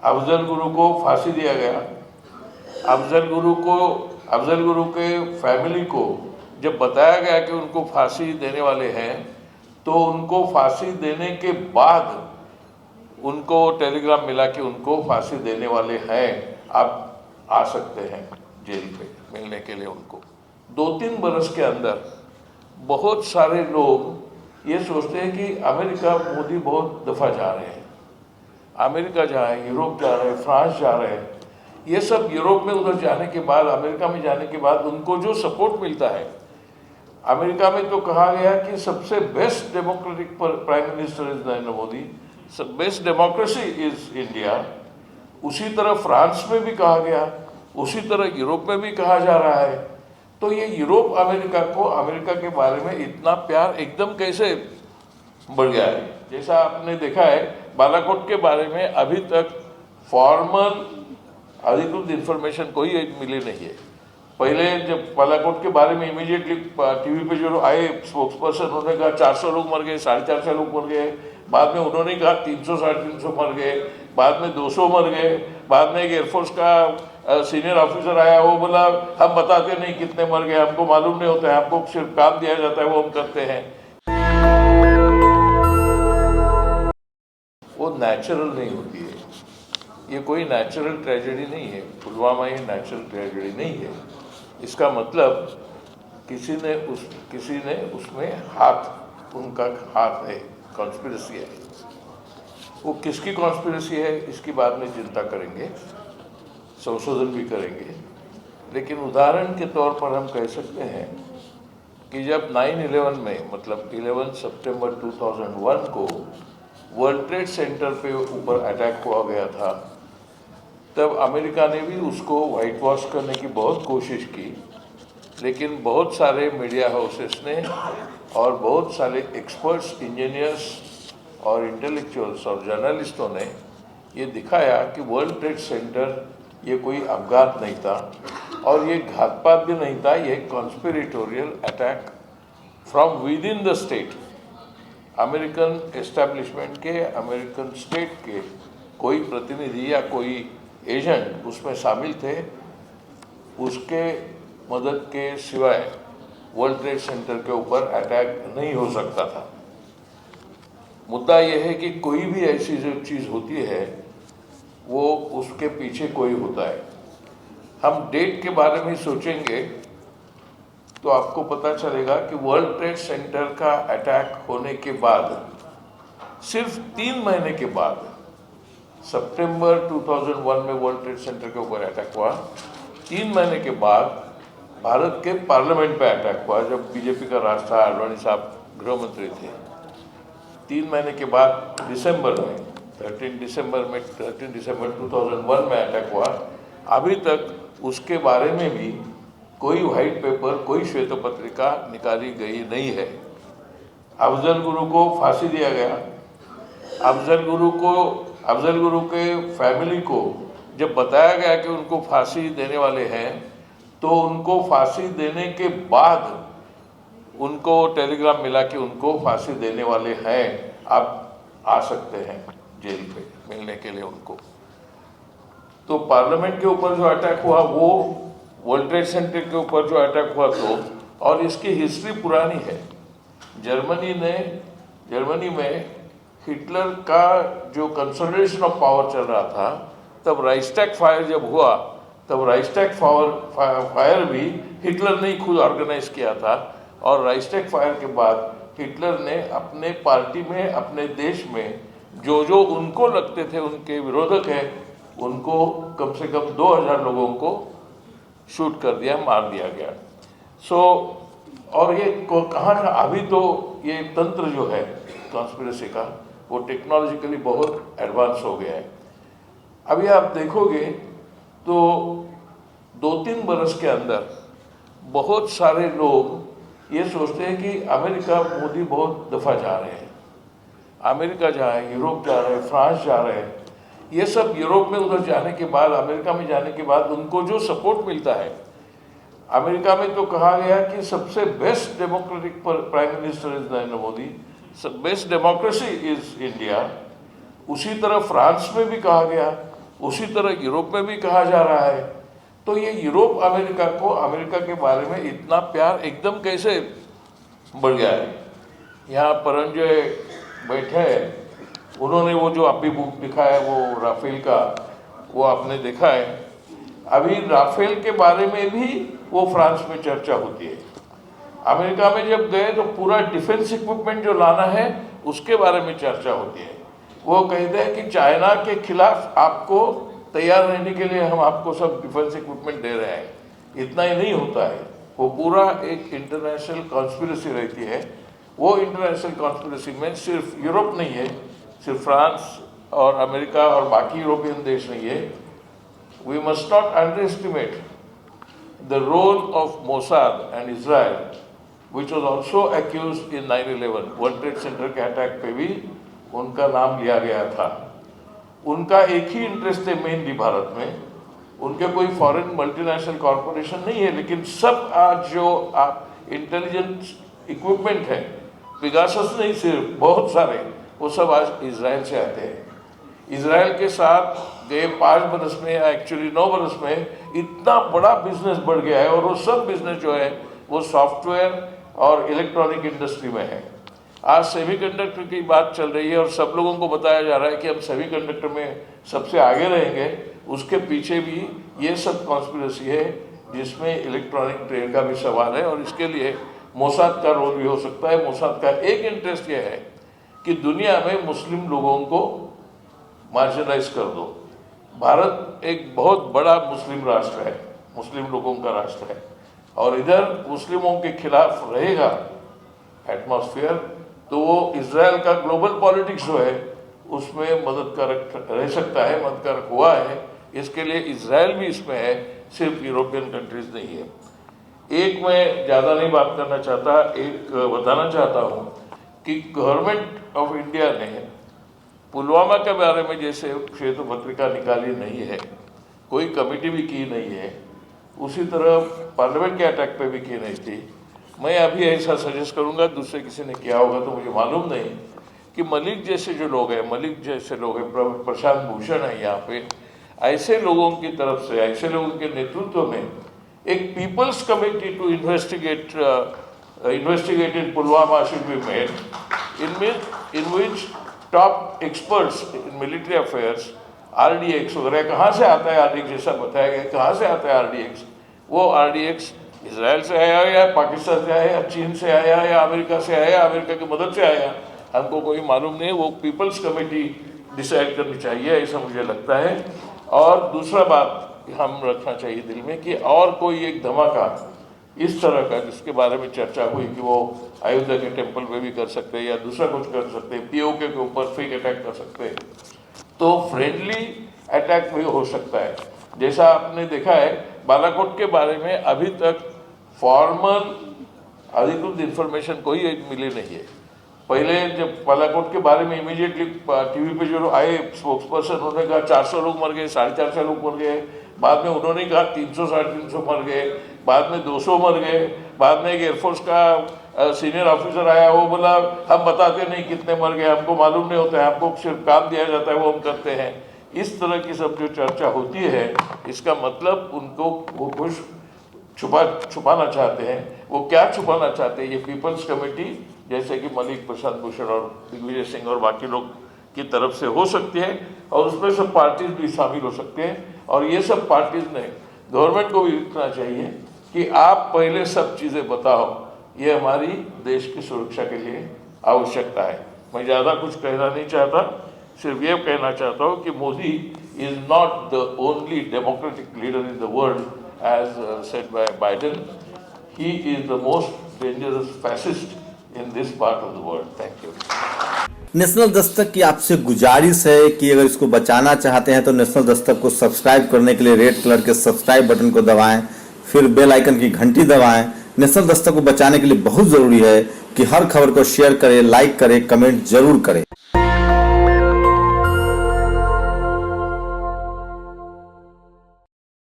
अफजल गुरु को फांसी दिया गया। अफजल गुरु के फैमिली को जब बताया गया कि उनको फांसी देने वाले हैं, तो उनको फांसी देने के बाद उनको टेलीग्राम मिला कि उनको फांसी देने वाले हैं, आप आ सकते हैं जेल पे मिलने के लिए। उनको 2-3 बरस के अंदर बहुत सारे लोग ये सोचते हैं कि अमेरिका, मोदी बहुत दफ़ा जा रहे हैं, अमेरिका जा रहे हैं, यूरोप जा रहे हैं, फ्रांस जा रहे हैं। ये सब यूरोप में उधर जाने के बाद, अमेरिका में जाने के बाद उनको जो सपोर्ट मिलता है, अमेरिका में तो कहा गया कि सबसे best democratic prime minister is Narendra Modi, best democracy is India. उसी तरह फ्रांस में भी कहा गया, उसी तरह यूरोप में भी कहा जा रहा है। तो ये यूरोप अमेरिका को, अमेरिका के बारे में इतना प्यार एकदम कैसे बढ़ गया है? जैसा आपने देखा है, बालाकोट के बारे में अभी तक फॉर्मल अधिकृत इंफॉर्मेशन कोई मिली नहीं है। पहले जब बालाकोट के बारे में इमीडिएटली टीवी पे जो आए स्पोक्स पर्सन, उन्होंने कहा 400 लोग मर गए, 450 लोग मर गए। बाद में उन्होंने कहा 300 350 मर गए, बाद में 200 मर गए। बाद में एक एयरफोर्स का सीनियर ऑफिसर आया, वो बोला हम बताते नहीं कितने मर गए, हमको मालूम नहीं होता है, हमको सिर्फ काम दिया जाता है, वो हम करते हैं। वो नेचुरल नहीं होती है, ये कोई नेचुरल ट्रेजेडी नहीं है। पुलवामा ये नेचुरल ट्रेजेडी नहीं है। इसका मतलब किसी ने उसमें उनका हाथ है, कॉन्स्पिरेसी है। वो किसकी कॉन्स्पिरेसी है इसकी बाद में चिंता करेंगे, संशोधन भी करेंगे। लेकिन उदाहरण के तौर पर हम कह सकते हैं कि जब 9/11 में, मतलब 11 सितंबर 2001 को वर्ल्ड ट्रेड सेंटर पे ऊपर अटैक हुआ गया था, तब अमेरिका ने भी उसको वाइट वॉश करने की बहुत कोशिश की। लेकिन बहुत सारे मीडिया हाउसेस ने और बहुत सारे एक्सपर्ट्स, इंजीनियर्स और इंटेलेक्चुअल्स और जर्नलिस्टों ने ये दिखाया कि वर्ल्ड ट्रेड सेंटर ये कोई अपघात नहीं था और ये घातपात भी नहीं था, ये कॉन्स्पिरेटोरियल attack from with in the state. American establishment के, अमेरिकन स्टेट के कोई प्रतिनिधि या कोई एजेंट उसमें शामिल थे, उसके मदद के सिवाय वर्ल्ड ट्रेड सेंटर के ऊपर अटैक नहीं हो सकता था। मुद्दा यह है कि कोई भी ऐसी जो चीज़ होती है वो उसके पीछे कोई होता है। हम डेट के बारे में सोचेंगे तो आपको पता चलेगा कि वर्ल्ड ट्रेड सेंटर का अटैक होने के बाद सिर्फ 3 महीने के बाद, सितंबर 2001 में वर्ल्ड ट्रेड सेंटर के ऊपर अटैक हुआ। 3 महीने के बाद भारत के पार्लियामेंट पे अटैक हुआ, जब बीजेपी का राज था, आडवाणी साहब गृह मंत्री थे। 3 महीने के बाद दिसंबर में, 13 दिसंबर 2001 में अटैक हुआ। अभी तक उसके बारे में भी कोई व्हाइट पेपर, कोई श्वेत पत्रिका निकाली गई नहीं है। अफजल गुरु को फांसी दिया गया। अफजल गुरु के फैमिली को जब बताया गया कि उनको फांसी देने वाले हैं, तो उनको फांसी देने के बाद उनको टेलीग्राम मिला कि उनको फांसी देने वाले हैं, आप आ सकते हैं जेल पे मिलने के लिए उनको। तो पार्लियामेंट के ऊपर जो अटैक हुआ, वो वर्ल्ड ट्रेड सेंटर के ऊपर जो अटैक हुआ, तो और इसकी हिस्ट्री पुरानी है। जर्मनी में हिटलर का जो कंसोलिडेशन ऑफ पावर चल रहा था, तब राइक्सटैग फायर जब हुआ, तब राइक्सटैग फायर भी हिटलर ने खुद ऑर्गेनाइज किया था। और राइक्सटैग फायर के बाद हिटलर ने अपने पार्टी में, अपने देश में जो उनको लगते थे उनके विरोधक हैं, उनको कम से कम 2000 लोगों को शूट कर दिया, मार दिया गया। और ये कहाँ का, अभी तो ये तंत्र जो है कॉन्स्पिरेसी का, वो टेक्नोलॉजिकली बहुत एडवांस हो गया है। अभी आप देखोगे तो 2-3 बरस के अंदर बहुत सारे लोग ये सोचते हैं कि अमेरिका, मोदी बहुत दफ़ा जा रहे हैं, अमेरिका जा रहे हैं, यूरोप जा रहे हैं, फ्रांस जा रहे हैं। ये सब यूरोप में उधर जाने के बाद, अमेरिका में जाने के बाद उनको जो सपोर्ट मिलता है, अमेरिका में तो कहा गया कि सबसे best democratic prime minister is Narendra Modi, best democracy is India. उसी तरह फ्रांस में भी कहा गया, उसी तरह यूरोप में भी कहा जा रहा है। तो ये यूरोप अमेरिका के बारे में इतना प्यार एकदम कैसे बढ़ गया है। यहाँ परंजय बैठे हैं, उन्होंने वो जो अभी बुक लिखा है वो राफेल का, वो आपने देखा है। अभी राफेल के बारे में भी वो फ्रांस में चर्चा होती है। अमेरिका में जब गए तो पूरा डिफेंस इक्विपमेंट जो लाना है उसके बारे में चर्चा होती है। वो कहते हैं कि चाइना के खिलाफ आपको तैयार रहने के लिए हम आपको सब डिफेंस इक्विपमेंट दे रहे हैं। इतना ही नहीं होता है, वो पूरा एक इंटरनेशनल कॉन्स्पिरेसी रहती है। वो इंटरनेशनल कॉन्स्पिरेसी में सिर्फ यूरोप नहीं है, सिर्फ फ्रांस और अमेरिका और बाकी यूरोपियन देश नहीं है। We must not underestimate the role of Mossad and Israel, which was also accuse in 9/11 World Trade Center के अटैक पे भी उनका नाम लिया गया था। उनका एक ही इंटरेस्ट है मेनली भारत में। उनके कोई फॉरेन मल्टीनेशनल कॉरपोरेशन नहीं है, लेकिन सब आज जो इंटेलिजेंस इक्विपमेंट है, पेगासस नहीं सिर्फ, बहुत सारे, वो सब आज इजराइल से आते हैं। इजराइल के साथ गए 5 बरस में, एक्चुअली 9 बरस में इतना बड़ा बिजनेस बढ़ गया है। और वो सब बिजनेस जो है वो सॉफ्टवेयर और इलेक्ट्रॉनिक इंडस्ट्री में है। आज सेमीकंडक्टर की बात चल रही है और सब लोगों को बताया जा रहा है कि हम सेमीकंडक्टर में सबसे आगे रहेंगे। उसके पीछे भी ये सब कॉन्स्पिरेसी है जिसमें इलेक्ट्रॉनिक ट्रेड का भी सवाल है। और इसके लिए मोसाद का रोल भी हो सकता है। मोसाद का एक इंटरेस्ट ये है कि दुनिया में मुस्लिम लोगों को मार्जिनलाइज कर दो। भारत एक बहुत बड़ा मुस्लिम राष्ट्र है, मुस्लिम लोगों का राष्ट्र है, और इधर मुस्लिमों के खिलाफ रहेगा एटमॉस्फेयर, तो वो इजराइल का ग्लोबल पॉलिटिक्स जो है उसमें मददगारक रह सकता है, मददगारक हुआ है। इसके लिए इजराइल भी इसमें है, सिर्फ यूरोपियन कंट्रीज नहीं है। एक मैं ज़्यादा नहीं बात करना चाहता, एक बताना चाहता हूँ कि गवर्नमेंट ऑफ इंडिया ने पुलवामा के बारे में जैसे श्वेत पत्रिका निकाली नहीं है, कोई कमेटी भी की नहीं है, उसी तरह पार्लियामेंट के अटैक पे भी की नहीं थी। मैं अभी ऐसा सजेस्ट करूंगा, दूसरे किसी ने किया होगा तो मुझे मालूम नहीं, कि मलिक जैसे जो लोग हैं, मलिक जैसे लोग हैं, प्रशांत भूषण है यहाँ पे, ऐसे लोगों की तरफ से, ऐसे लोगों के नेतृत्व में एक people's committee to investigate in Pulwama should be made, in which top experts in military affairs, RDX वगैरह, कहाँ से आता है RDX, जैसा बताया गया, कहाँ से आता है RDX? वो RDX इजराइल से आया या पाकिस्तान से आया या चीन से आया या अमेरिका से आया, अमेरिका की मदद से आया, हमको कोई मालूम नहीं। वो पीपल्स कमेटी डिसाइड करनी चाहिए, ऐसा मुझे लगता है। और दूसरा बात हम रखना चाहिए दिल में कि और कोई एक धमाका इस तरह का जिसके बारे में चर्चा हुई कि वो अयोध्या के टेम्पल पे भी कर सकते हैं या दूसरा कुछ कर सकते हैं, POK के ऊपर फेक अटैक कर सकते हैं, तो फ्रेंडली अटैक भी हो सकता है। जैसा आपने देखा है बालाकोट के बारे में अभी तक फॉर्मल अधिकृत इंफॉर्मेशन कोई मिली नहीं है। पहले जब बालाकोट के बारे में इमीडिएटली टीवी पे जो आए स्पोक्स पर्सन, उन्होंने कहा 400 लोग मर गए, 450 लोग मर गए, बाद में उन्होंने कहा 300 350 मर गए, बाद में 200 मर गए, बाद में एक एयरफोर्स का सीनियर ऑफिसर आया, वो बोला हम बताते नहीं कितने मर गए, हमको मालूम नहीं होता है, हमको सिर्फ काम दिया जाता है वो हम करते हैं। इस तरह की सब जो चर्चा होती है, इसका मतलब उनको वो कुछ छुपाना चाहते हैं। वो क्या छुपाना चाहते हैं, ये पीपल्स कमेटी जैसे कि मलिक, प्रशांत भूषण और दिग्विजय सिंह और बाकी लोग की तरफ से हो सकती है, और उसमें सब पार्टीज भी शामिल हो सकते हैं। और ये सब पार्टीज ने गवर्नमेंट को भी लिखना चाहिए कि आप पहले सब चीज़ें बताओ, ये हमारी देश की सुरक्षा के लिए आवश्यकता है। मैं ज़्यादा कुछ कहना नहीं चाहता, सिर्फ ये कहना चाहता हूँ कि Modi is not the only democratic leader in the world as said by Biden. He is the most dangerous fascist in this part of the world. Thank you. National Dastak की आपसे गुजारिश है कि अगर इसको बचाना चाहते हैं तो नेशनल दस्तक को सब्सक्राइब करने के लिए रेड कलर के सब्सक्राइब बटन को दबाएं, फिर बेल आइकन की घंटी दबाएं। नेशनल दस्तक को बचाने के लिए बहुत जरूरी है कि हर खबर को शेयर करें, लाइक करें, कमेंट जरूर करें।